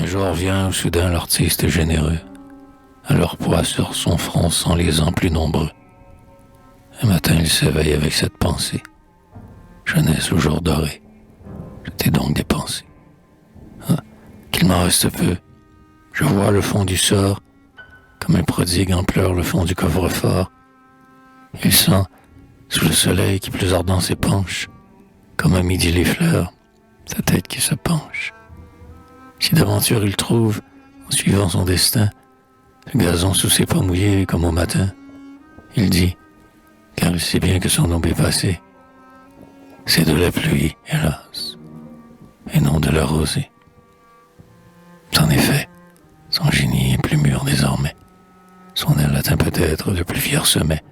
jour vient où soudain l'artiste est généreux. À leur poids sur son front sans les ans plus nombreux. Un matin il s'éveille avec cette pensée. Jeunesse au jour doré, je t'ai donc dépensé. Ah, qu'il m'en reste peu. Je vois le fond du sort, comme un prodigue en pleurs le fond du coffre-fort. Il sent, sous le soleil qui plus ardent s'épanche, comme à midi les fleurs, sa tête qui se penche. Si d'aventure il trouve, en suivant son destin, le gazon sous ses pas mouillés comme au matin, il dit, car il sait bien que son ombre est passée, c'est de la pluie, hélas, et non de la rosée. En effet, son génie est plus mûr désormais, son aile atteint peut-être de plus fiers sommets,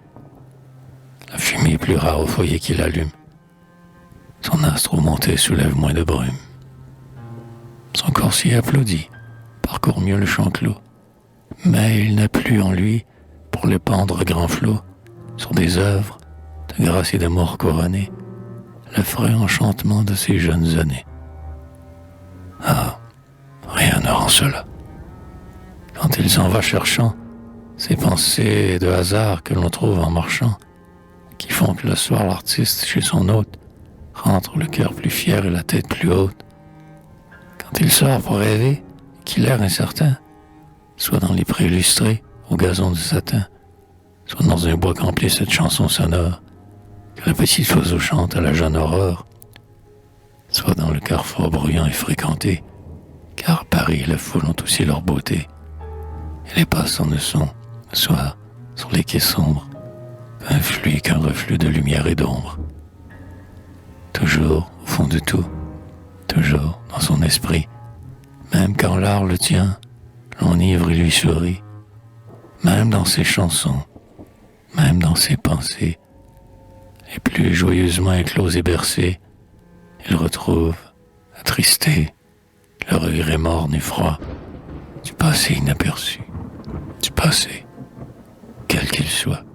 la fumée est plus rare au foyer qu'il allume, son astre au monté soulève moins de brume. Son corps s'y applaudit, parcourt mieux le champ clos, mais il n'a plus en lui, pour l'épandre grand flot, sur des œuvres de grâce et d'amour couronnées, le frais enchantement de ses jeunes années. Ah, rien ne rend cela. Quand il s'en va cherchant, ces pensées de hasard que l'on trouve en marchant, qui font que le soir l'artiste chez son hôte rentre le cœur plus fier et la tête plus haute. Quand il sort pour rêver, qu'il l'air incertain, soit dans les prés lustrés, au gazon de satin, soit dans un bois qu'emplit cette chanson sonore, que la petite oiseau chante à la jeune aurore, soit dans le carrefour bruyant et fréquenté, car Paris et la foule ont aussi leur beauté, et les passants ne sont, le soir, sur les quais sombres, qu'un flux, qu'un reflux de lumière et d'ombre. Toujours, au fond de tout, toujours dans son esprit, même quand l'art le tient, l'enivre et lui sourit, même dans ses chansons, même dans ses pensées, les plus joyeusement écloses et bercées, il retrouve, attristé, le regret morne et froid du passé inaperçu, du passé, quel qu'il soit.